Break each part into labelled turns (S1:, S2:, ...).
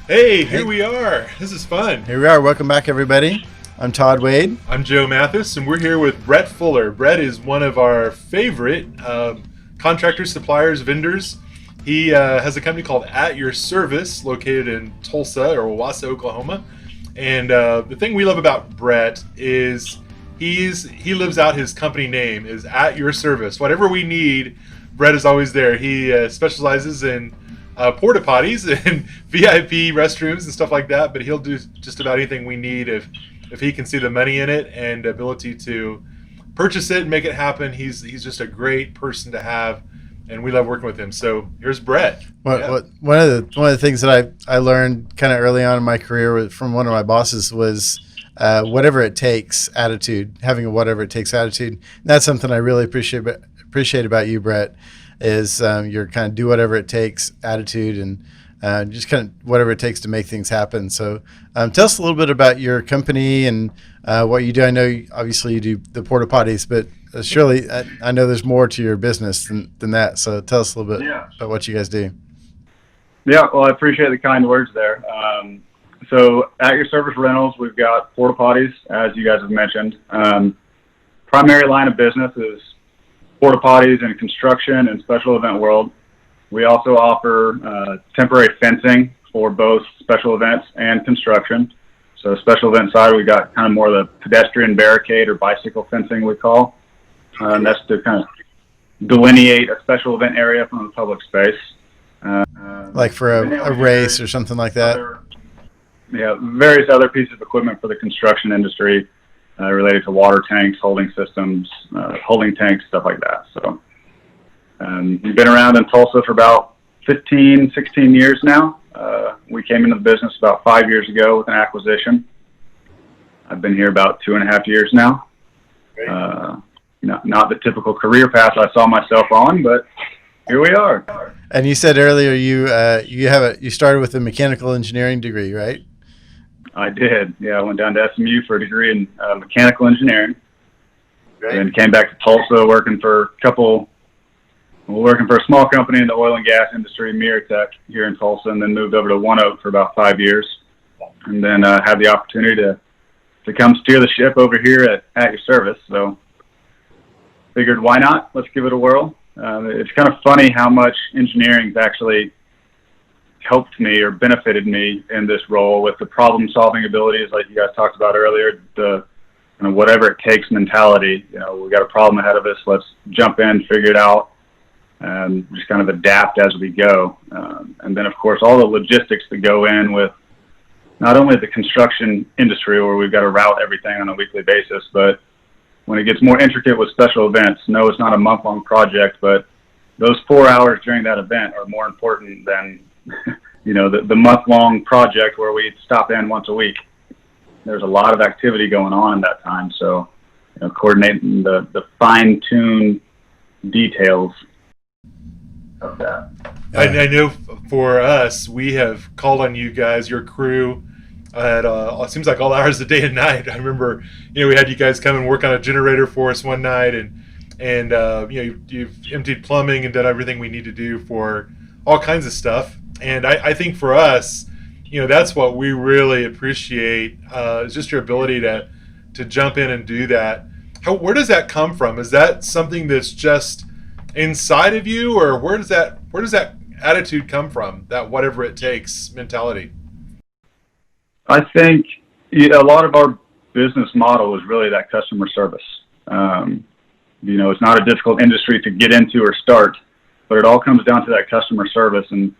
S1: Hey,
S2: Hey,
S1: here we are. This is fun.
S2: here we are. Welcome back, everybody. I'm Todd Wade.
S1: I'm Joe Mathis, and we're here with Brett Fuller. Brett is one of our favorite contractors, suppliers, vendors. He has a company called At Your Service, located in Tulsa or Wauwassa, Oklahoma. And the thing we love about Brett is he lives out his company name is At Your Service. Whatever we need, Brett is always there. He specializes in porta potties and VIP restrooms and stuff like that. But he'll do just about anything we need if he can see the money in it and ability to purchase it and make it happen. He's just a great person to have, and we love working with him. So here's Brett.
S2: One of the things that I learned kind of early on in my career from one of my bosses was whatever it takes attitude, having a whatever it takes attitude. And that's something I really appreciate about you, Brett, is your kind of do whatever it takes attitude and just kind of whatever it takes to make things happen. So tell us a little bit about your company and what you do. I know obviously you do the porta potties, but surely I know there's more to your business than that. So tell us a little bit about what you guys do.
S3: Yeah, well, I appreciate the kind words there. So at Your Service Rentals, we've got porta potties, as you guys have mentioned. Primary line of business is porta potties in construction and special event world. We also offer temporary fencing for both special events and construction. So special event side, we got kind of more the pedestrian barricade or bicycle fencing we call. And that's to kind of delineate a special event area from the public space.
S2: Like for a race or something like that?
S3: Various other pieces of equipment for the construction industry related to water tanks, holding systems, holding tanks, stuff like that. So we've been around in Tulsa for about 15, 16 years now. We came into the business about 5 years ago with an acquisition. I've been here about 2.5 years now. Not the typical career path I saw myself on, but here we are.
S2: And you said earlier you started with a mechanical engineering degree, right?
S3: I did. Yeah, I went down to SMU for a degree in mechanical engineering, and came back to Tulsa working for a small company in the oil and gas industry, Miratech, here in Tulsa, and then moved over to One Oak for about 5 years, and then had the opportunity to come steer the ship over here at Your Service. So figured, why not? Let's give it a whirl. It's kind of funny how much engineering's actually helped me or benefited me in this role with the problem-solving abilities, like you guys talked about earlier, the whatever it takes mentality. We got a problem ahead of us. Let's jump in, figure it out, and just kind of adapt as we go. And then, of course, all the logistics that go in with not only the construction industry where we've got to route everything on a weekly basis, but when it gets more intricate with special events. No, it's not a month-long project, but those 4 hours during that event are more important than the month-long project where we stop in once a week. There's a lot of activity going on in that time, so coordinating the fine-tuned details of that.
S1: I know for us, we have called on you guys, your crew, at it seems like all hours of the day and night. I remember, we had you guys come and work on a generator for us one night, and you've emptied plumbing and done everything we need to do for all kinds of stuff. And I think for us, that's what we really appreciate is just your ability to jump in and do that. Where does that come from? Is that something that's just inside of you, or where does that attitude come from? That whatever it takes mentality.
S3: I think a lot of our business model is really that customer service. It's not a difficult industry to get into or start, but it all comes down to that customer service. And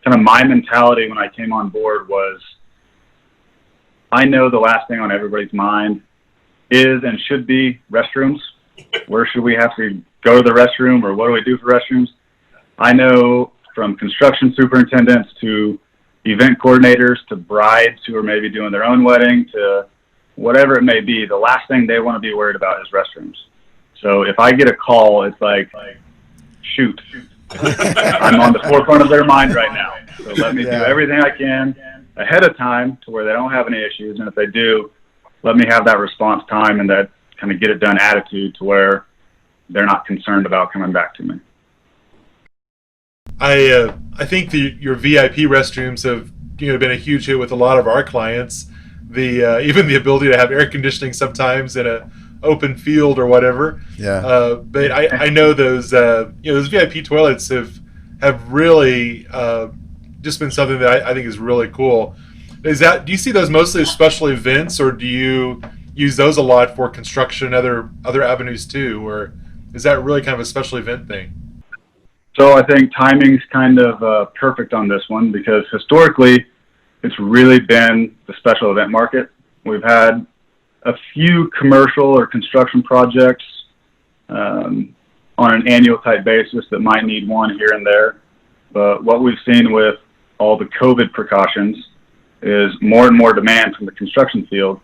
S3: kind of my mentality when I came on board was, I know the last thing on everybody's mind is and should be restrooms. Where should we have to go to the restroom, or what do we do for restrooms? I know from construction superintendents to event coordinators to brides who are maybe doing their own wedding to whatever it may be, the last thing they want to be worried about is restrooms. So if I get a call, it's like shoot. I'm on the forefront of their mind right now. So let me do everything I can ahead of time to where they don't have any issues. And if they do, let me have that response time and that kind of get it done attitude to where they're not concerned about coming back to me.
S1: I think your VIP restrooms have been a huge hit with a lot of our clients. The even the ability to have air conditioning sometimes in a open field or whatever.
S2: Yeah.
S1: But I know those those VIP toilets have really just been something that I think is really cool. Do you see those mostly as special events, or do you use those a lot for construction and other avenues too, or is that really kind of a special event thing?
S3: So I think timing's kind of perfect on this one, because historically it's really been the special event market. We've had a few commercial or construction projects on an annual type basis that might need one here and there. But what we've seen with all the COVID precautions is more and more demand from the construction field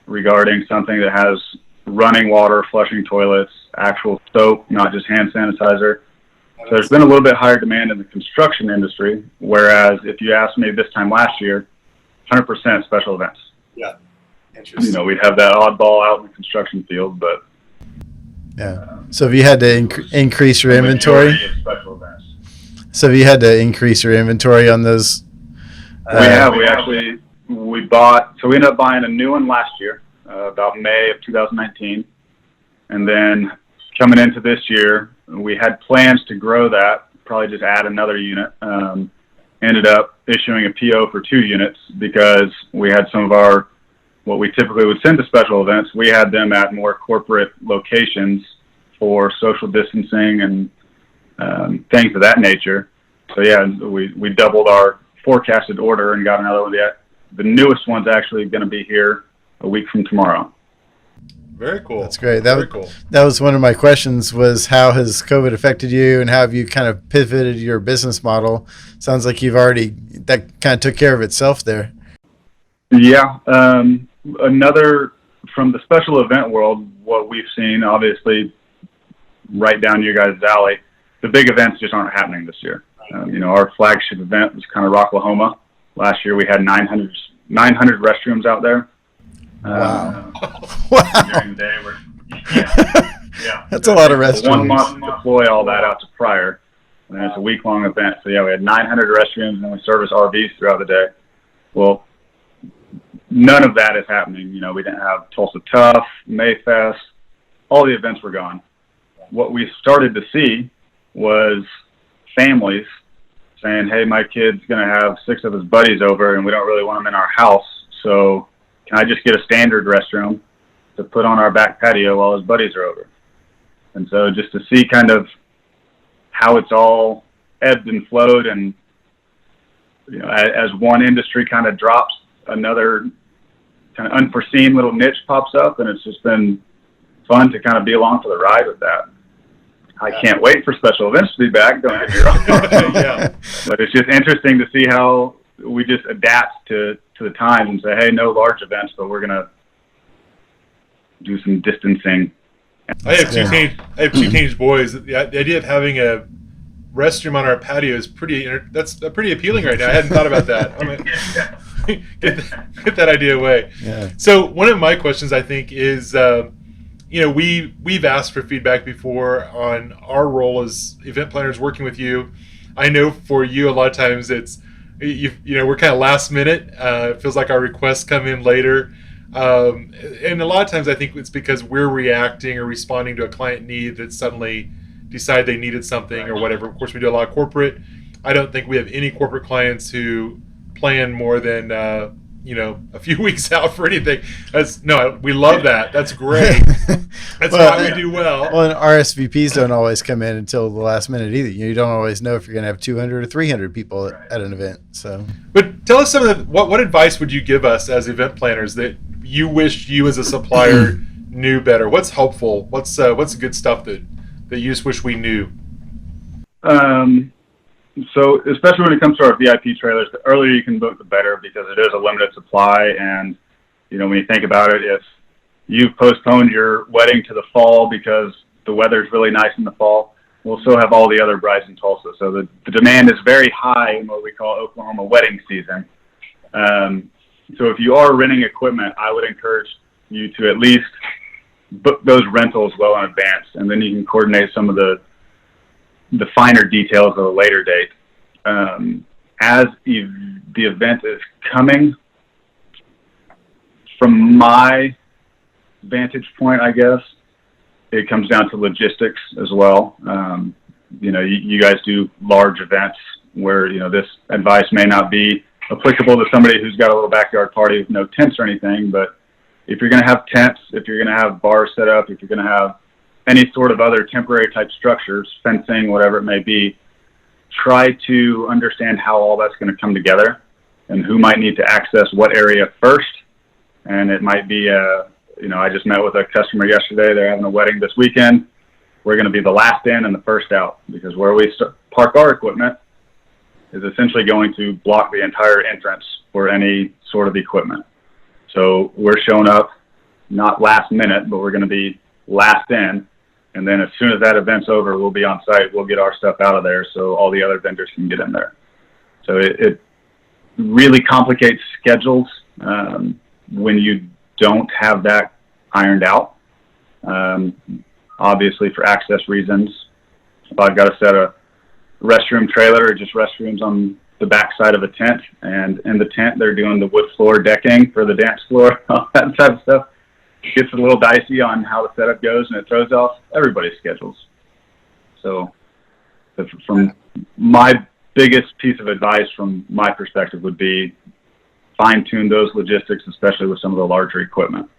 S3: regarding something that has running water, flushing toilets, actual soap, not just hand sanitizer. So there's been a little bit higher demand in the construction industry, whereas if you asked me this time last year, 100% special events.
S1: Yeah, interesting.
S3: We'd have that oddball out in the construction field, but
S2: yeah. So have you had to increase your inventory?
S3: Special events.
S2: So have you had to increase your inventory on those?
S3: We have. We bought. So we ended up buying a new one last year, about May of 2019, and then coming into this year, we had plans to grow that, probably just add another unit. Ended up issuing a PO for 2 units because we had some of our, what we typically would send to special events, we had them at more corporate locations for social distancing and things of that nature. So yeah, we doubled our forecasted order and got another one. The newest one's actually going to be here a week from tomorrow.
S1: Very cool.
S2: That's great.
S1: Cool.
S2: That was one of my questions, was how has COVID affected you and how have you kind of pivoted your business model? Sounds like that kind of took care of itself there.
S3: Yeah. Another, from the special event world, what we've seen, obviously, right down your guys' alley, the big events just aren't happening this year. Our flagship event was kind of Rocklahoma. Last year we had 900 restrooms out there.
S2: Wow.
S3: During the day, yeah.
S2: That's a lot of restrooms.
S3: 1 month to deploy all that out to Pryor, and then it's a week-long event. So yeah, we had 900 restrooms, and we service RVs throughout the day. Well, none of that is happening. We didn't have Tulsa Tough, Mayfest, all the events were gone. What we started to see was families saying, hey, my kid's going to have 6 of his buddies over, and we don't really want them in our house, so can I just get a standard restroom to put on our back patio while his buddies are over? And so just to see kind of how it's all ebbed and flowed, and as one industry kind of drops, another kind of unforeseen little niche pops up, and it's just been fun to kind of be along for the ride with that. I can't wait for special events to be back, don't get me wrong.
S1: Yeah.
S3: But it's just interesting to see how we just adapt to the times and say, hey, no large events, but we're going to do some distancing.
S1: I have two teenage boys. The idea of having a restroom on our patio is pretty appealing right now. I hadn't thought about that. I'm gonna get that idea away.
S2: Yeah.
S1: So one of my questions, I think, is we've asked for feedback before on our role as event planners working with you. I know for you, a lot of times it's we're kind of last minute. It feels like our requests come in later. And a lot of times I think it's because we're reacting or responding to a client need that suddenly decide they needed something or whatever. Of course, we do a lot of corporate. I don't think we have any corporate clients who plan more than a few weeks out for anything. We love that. That's great. That's why we do well.
S2: Well, and RSVPs don't always come in until the last minute either. You don't always know if you're going to have 200 or 300 people at an event. So,
S1: but tell us some of what advice would you give us as event planners that you wish you as a supplier knew better? What's helpful? What's good stuff that you just wish we knew?
S3: So especially when it comes to our VIP trailers, the earlier you can book, the better, because it is a limited supply. And, when you think about it, if you've postponed your wedding to the fall because the weather's really nice in the fall, we'll still have all the other brides in Tulsa. So the demand is very high in what we call Oklahoma wedding season. So if you are renting equipment, I would encourage you to at least book those rentals well in advance, and then you can coordinate some of the finer details at a later date. as the event is coming, from my vantage point, I guess, it comes down to logistics as well. You guys do large events where, this advice may not be applicable to somebody who's got a little backyard party with no tents or anything. But if you're going to have tents, if you're going to have bars set up, if you're going to have any sort of other temporary type structures, fencing, whatever it may be, try to understand how all that's going to come together and who might need to access what area first. And it might be, I just met with a customer yesterday. They're having a wedding this weekend. We're going to be the last in and the first out, because where we park our equipment is essentially going to block the entire entrance for any sort of equipment. So we're showing up not last minute, but we're going to be last in. And then as soon as that event's over, we'll be on site. We'll get our stuff out of there so all the other vendors can get in there. So it really complicates schedules when you don't have that ironed out. Obviously, for access reasons, if I've got to set a restroom trailer or just restrooms on the back side of a tent, and in the tent they're doing the wood floor decking for the dance floor, all that type of stuff, it gets a little dicey on how the setup goes, and it throws off everybody's schedules. So from my biggest piece of advice from my perspective would be fine-tune those logistics, especially with some of the larger equipment.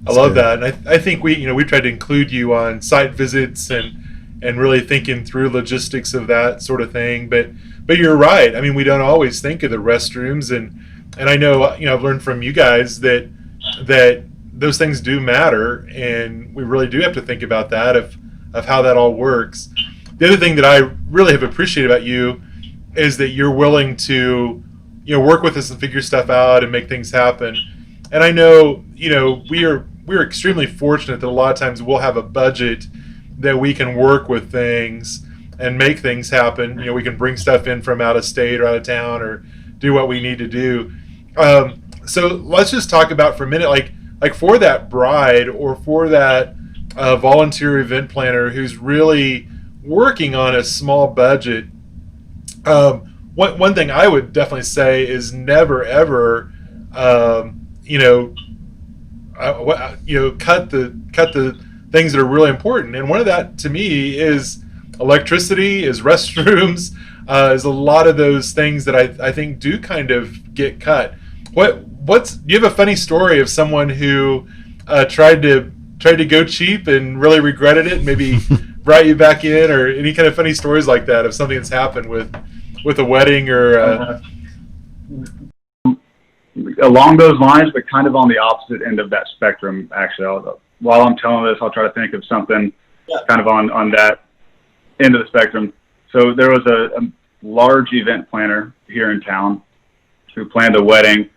S1: I love that. And I think we tried to include you on site visits and really thinking through logistics of that sort of thing. But you're right. I mean, we don't always think of the restrooms, and I know, I've learned from you guys that those things do matter, and we really do have to think about that of how that all works. The other thing that I really have appreciated about you is that you're willing to, work with us and figure stuff out and make things happen. And I know, we're extremely fortunate that a lot of times we'll have a budget that we can work with things and make things happen. We can bring stuff in from out of state or out of town or do what we need to do. So let's just talk about for a minute, like for that bride or for that volunteer event planner who's really working on a small budget. One thing I would definitely say is never ever, cut the things that are really important. And one of that to me is electricity, is restrooms, is a lot of those things that I think do kind of get cut. Do you have a funny story of someone who tried to go cheap and really regretted it, and maybe brought you back in, or any kind of funny stories like that of something that's happened with a wedding or
S3: along those lines, but kind of on the opposite end of that spectrum, actually. While I'm telling this, I'll try to think of something kind of on that end of the spectrum. So there was a large event planner here in town who planned a wedding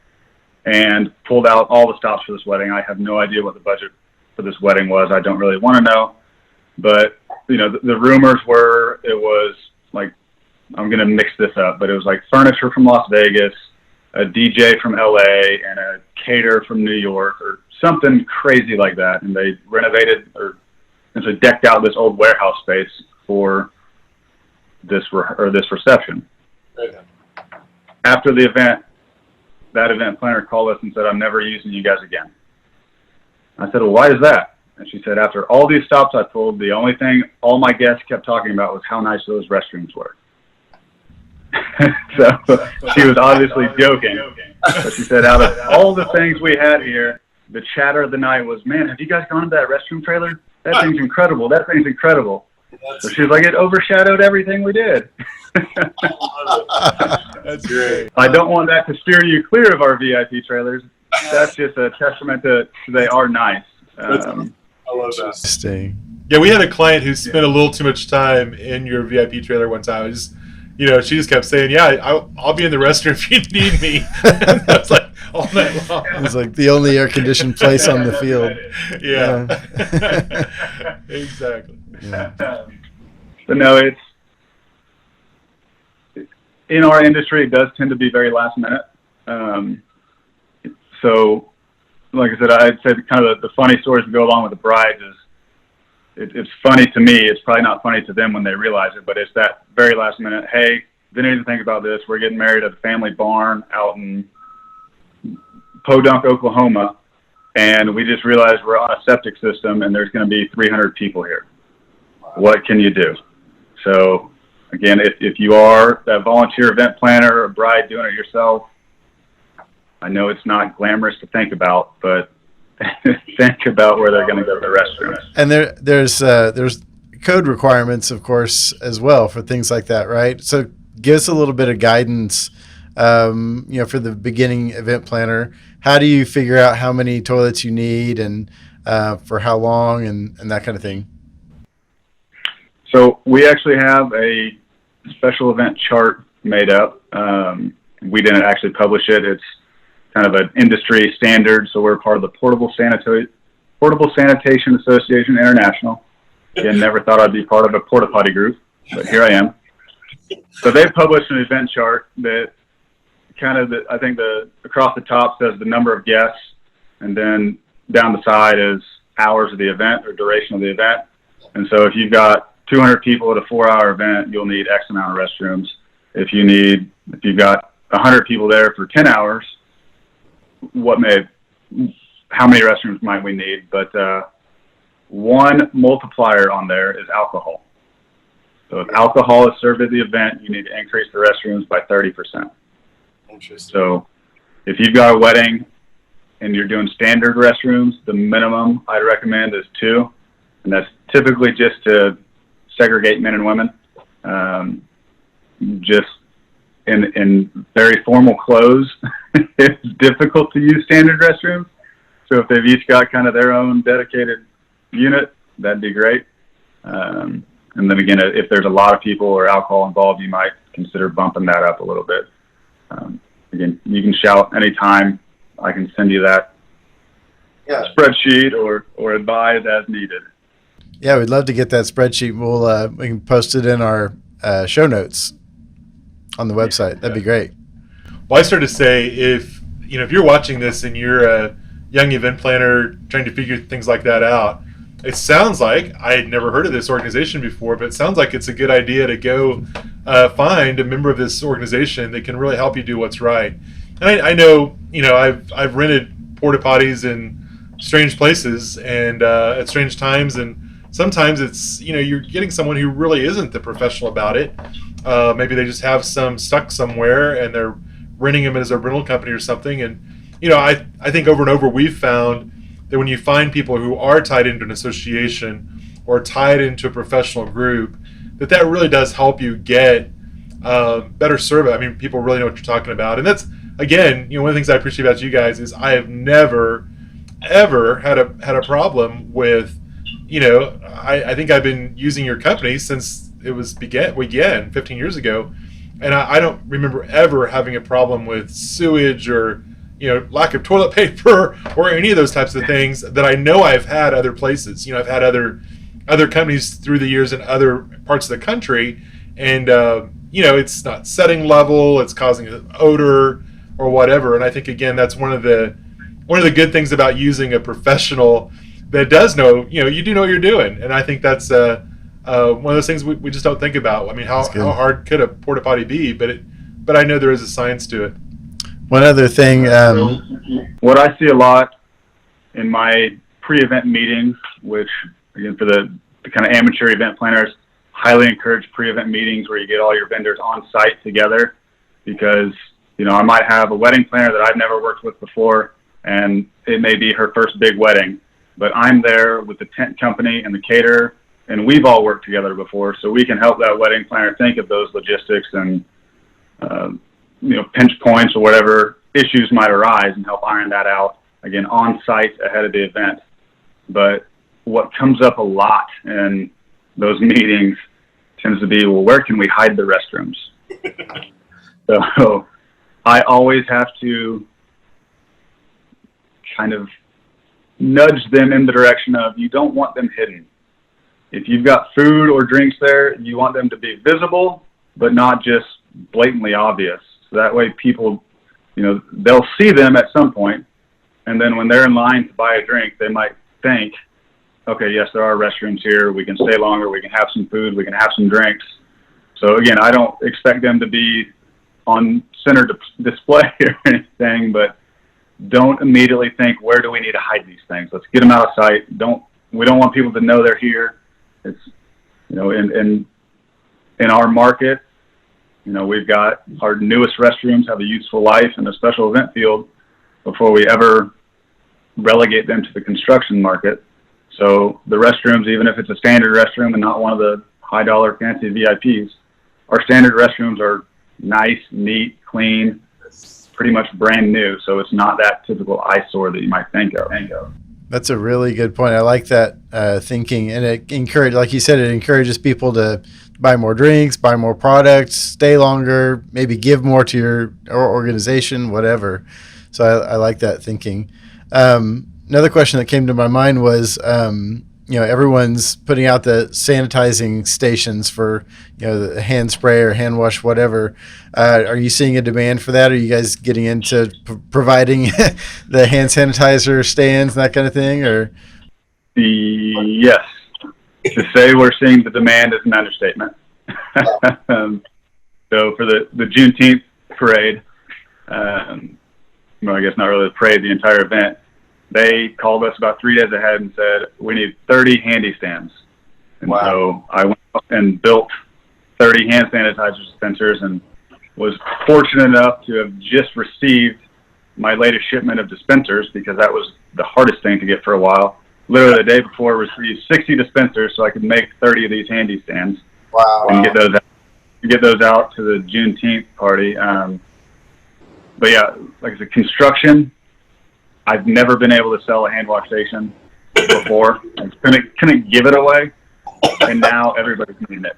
S3: and pulled out all the stops for this wedding. I have no idea what the budget for this wedding was. I don't really want to know. But, the rumors were it was like, I'm going to mix this up, but it was like furniture from Las Vegas, a DJ from LA, and a caterer from New York, or something crazy like that. And they renovated or essentially decked out this old warehouse space for this reception.
S1: Right.
S3: After the event, that event planner called us and said, "I'm never using you guys again." I said, "Well, why is that?" And she said, "After all these stops I pulled, the only thing all my guests kept talking about was how nice those restrooms were." So she was obviously joking. But she said, out of all the things we had here, the chatter of the night was, "Man, have you guys gone to that restroom trailer? That thing's incredible. That thing's incredible." So she was like, "It overshadowed everything we did."
S1: That's great.
S3: I don't want that to steer you clear of our VIP trailers. That's just a testament to they are nice.
S1: I love that.
S2: Interesting.
S1: Yeah, we had a client who spent a little too much time in your VIP trailer one time. She just kept saying, "Yeah, I'll be in the restroom if you need me." That's like all night long.
S2: It's like the only air-conditioned place on the field.
S1: Yeah. Exactly.
S2: Yeah.
S3: But no, it's in our industry, it does tend to be very last minute. So, like I said, I'd say kind of the funny stories that go along with the brides is it's funny to me. It's probably not funny to them when they realize it, but it's that very last minute, "Hey, didn't even think about this. We're getting married at a family barn out in Podunk, Oklahoma, and we just realized we're on a septic system and there's going to be 300 people here. What can you do? So again, if you are a volunteer event planner or a bride doing it yourself, I know it's not glamorous to think about, but think about where they're going to go to the restrooms.
S2: And there's code requirements, of course, as well for things like that, right? So give us a little bit of guidance, for the beginning event planner. How do you figure out how many toilets you need and for how long and that kind of thing?
S3: So we actually have a special event chart made up. We didn't actually publish it. It's kind of an industry standard. So we're part of the Portable Sanitation Association International. Again, never thought I'd be part of a porta potty group, but here I am. So they published an event chart that kind of, I think across the top says the number of guests, and then down the side is hours of the event or duration of the event. And so if you've got 200 people at a 4-hour event, you'll need X amount of restrooms. If you've got 100 people there for 10 hours, how many restrooms might we need? But one multiplier on there is alcohol. So if alcohol is served at the event, you need to increase the restrooms by 30%.
S1: Interesting.
S3: So if you've got a wedding and you're doing standard restrooms, the minimum I'd recommend is 2, and that's typically just to segregate men and women. Just in very formal clothes, it's difficult to use standard restrooms. So if they've each got kind of their own dedicated unit, that'd be great. And then again, if there's a lot of people or alcohol involved, you might consider bumping that up a little bit. Again, you can shout anytime. I can send you that spreadsheet or advise as needed.
S2: Yeah, we'd love to get that spreadsheet. We can post it in our show notes on the website. That'd be great.
S1: Well, I started to say, if you're watching this and you're a young event planner trying to figure things like that out, it sounds like, I had never heard of this organization before, but it sounds like it's a good idea to go find a member of this organization that can really help you do what's right. And I know, I've rented porta potties in strange places and at strange times, and sometimes it's, you're getting someone who really isn't the professional about it. Maybe they just have some stuck somewhere and they're renting them as a rental company or something. And, I think over and over we've found that when you find people who are tied into an association or tied into a professional group, that really does help you get better service. I mean, people really know what you're talking about. And that's, again, one of the things I appreciate about you guys is I have never, ever had a problem with, I think I've been using your company since it began 15 years ago. And I don't remember ever having a problem with sewage or, lack of toilet paper or any of those types of things that I know I've had other places. I've had other companies through the years in other parts of the country, and it's not setting level, it's causing an odor or whatever. And I think, again, that's one of the good things about using a professional that does know, you do know what you're doing. And I think that's one of those things we just don't think about. I mean, how hard could a porta potty be? But I know there is a science to it.
S2: One other thing.
S3: What I see a lot in my pre-event meetings, which, again, for the kind of amateur event planners, highly encourage pre-event meetings where you get all your vendors on site together, because, I might have a wedding planner that I've never worked with before, and it may be her first big wedding, but I'm there with the tent company and the caterer, and we've all worked together before, so we can help that wedding planner think of those logistics and, pinch points or whatever issues might arise and help iron that out, again, on site ahead of the event. But what comes up a lot in those meetings tends to be, well, where can we hide the restrooms? So I always have to kind of nudge them in the direction of, you don't want them hidden. If you've got food or drinks there, you want them to be visible, but not just blatantly obvious. So that way people, they'll see them at some point, and then when they're in line to buy a drink, they might think, okay, yes, there are restrooms here. We can stay longer. We can have some food. We can have some drinks. So again, I don't expect them to be on center display or anything, but don't immediately think, where do we need to hide these things? Let's get them out of sight. We don't want people to know they're here. It's, in our market, we've got our newest restrooms have a useful life in a special event field before we ever relegate them to the construction market. So the restrooms, even if it's a standard restroom and not one of the high dollar fancy VIPs, our standard restrooms are nice, neat, clean, pretty much brand new. So it's not that typical eyesore that you might think of.
S2: That's a really good point. I like that thinking, and like you said, it encourages people to buy more drinks, buy more products, stay longer, maybe give more to your organization, whatever. So I like that thinking. Another question that came to my mind was, everyone's putting out the sanitizing stations for, the hand spray or hand wash, whatever. Are you seeing a demand for that? Are you guys getting into providing the hand sanitizer stands and that kind of thing? Or
S3: yes, to say we're seeing the demand is an understatement. So for the Juneteenth parade, I guess not really the parade, the entire event, they called us about 3 days ahead and said, we need 30 handy stands. And so I went out and built 30 hand sanitizer dispensers and was fortunate enough to have just received my latest shipment of dispensers, because that was the hardest thing to get for a while. Literally the day before, I received 60 dispensers so I could make 30 of these handy stands. And get those out to the Juneteenth party. But yeah, like I said, construction, I've never been able to sell a hand wash station before. I couldn't give it away, and now everybody's needing it.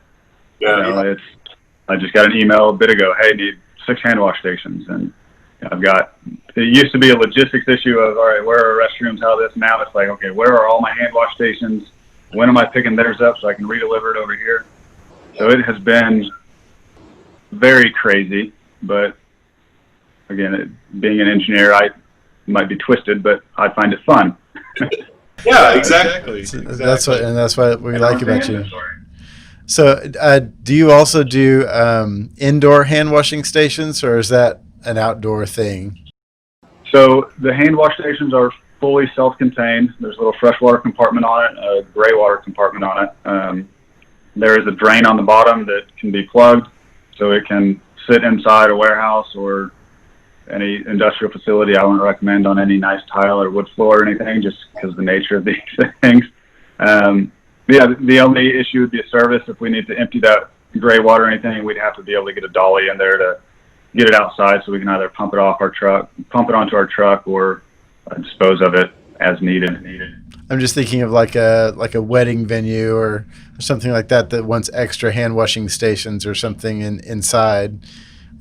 S3: I just got an email a bit ago, hey, need 6 hand wash stations, and it used to be a logistics issue of, all right, where are restrooms, how this, now it's like, okay, where are all my hand wash stations? When am I picking theirs up so I can redeliver it over here? So it has been very crazy, but again, being an engineer, I might be twisted, but I find it fun.
S1: Yeah, exactly.
S2: That's what we like about you. So, do you also do indoor hand washing stations, or is that an outdoor thing?
S3: So the hand wash stations are fully self-contained. There's a little freshwater compartment on it, a gray water compartment on it. There is a drain on the bottom that can be plugged, so it can sit inside a warehouse or any industrial facility. I wouldn't recommend on any nice tile or wood floor or anything, just because of the nature of these things. The only issue would be a service. If we need to empty that gray water or anything, we'd have to be able to get a dolly in there to get it outside, so we can either pump it onto our truck, or dispose of it as needed.
S2: I'm just thinking of like a wedding venue or something like that wants extra hand washing stations or something inside.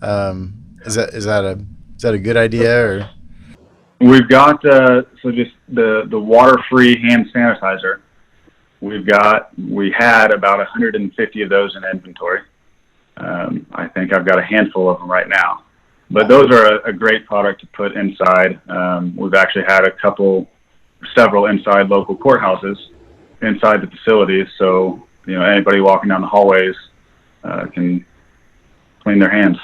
S2: Is that a good idea? Or
S3: we've got just the water-free hand sanitizer. We had about 150 of those in inventory. I think I've got a handful of them right now, but those are a great product to put inside. We've actually had several inside local courthouses inside the facilities, so anybody walking down the hallways can clean their hands.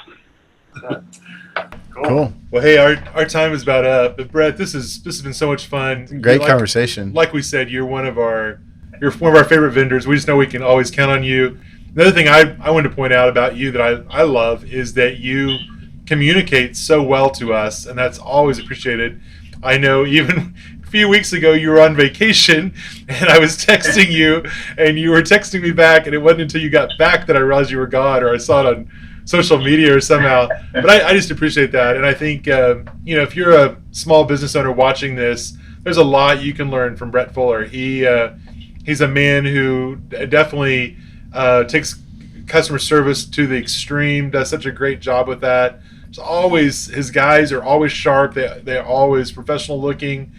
S2: Cool.
S1: Well, hey, our time is about up, but Brett, this has been so much fun.
S2: Great conversation.
S1: Like we said, you're one of our favorite vendors. We just know we can always count on you. Another thing I wanted to point out about you that I love is that you communicate so well to us, and that's always appreciated. I know even a few weeks ago you were on vacation, and I was texting you, and you were texting me back, and it wasn't until you got back that I realized you were gone, or I saw it on social media or somehow. But I just appreciate that, and I think if you're a small business owner watching this, there's a lot you can learn from Brett Fuller. He's a man who definitely takes customer service to the extreme, does such a great job with that. His guys are always sharp. They're always professional looking.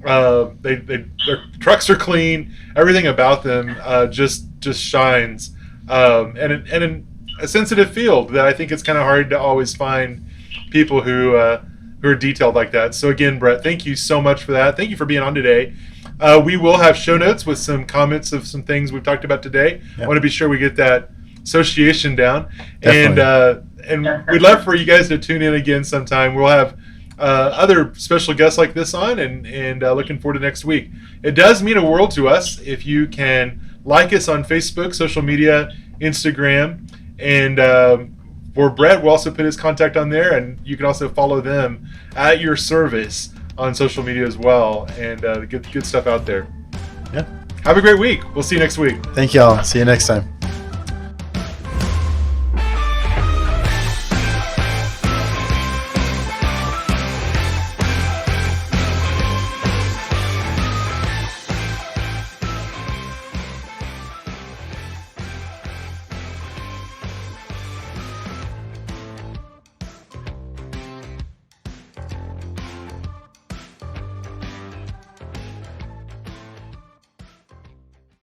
S1: Their trucks are clean. Everything about them just shines. And in a sensitive field that I think it's kind of hard to always find people who are detailed like that. So again, Brett, thank you so much for that. Thank you for being on today. We will have show notes with some comments of some things we've talked about today. Yep. I want to be sure we get that association down.
S2: Definitely.
S1: And we'd love for you guys to tune in again sometime. We'll have other special guests like this on, and looking forward to next week. It does mean a world to us if you can like us on Facebook, social media, Instagram, and for Brett, we'll also put his contact on there, and you can also follow them at your service on social media as well, and good stuff out there.
S2: Yeah.
S1: Have a great week. We'll see you next week.
S2: Thank y'all. See you next time.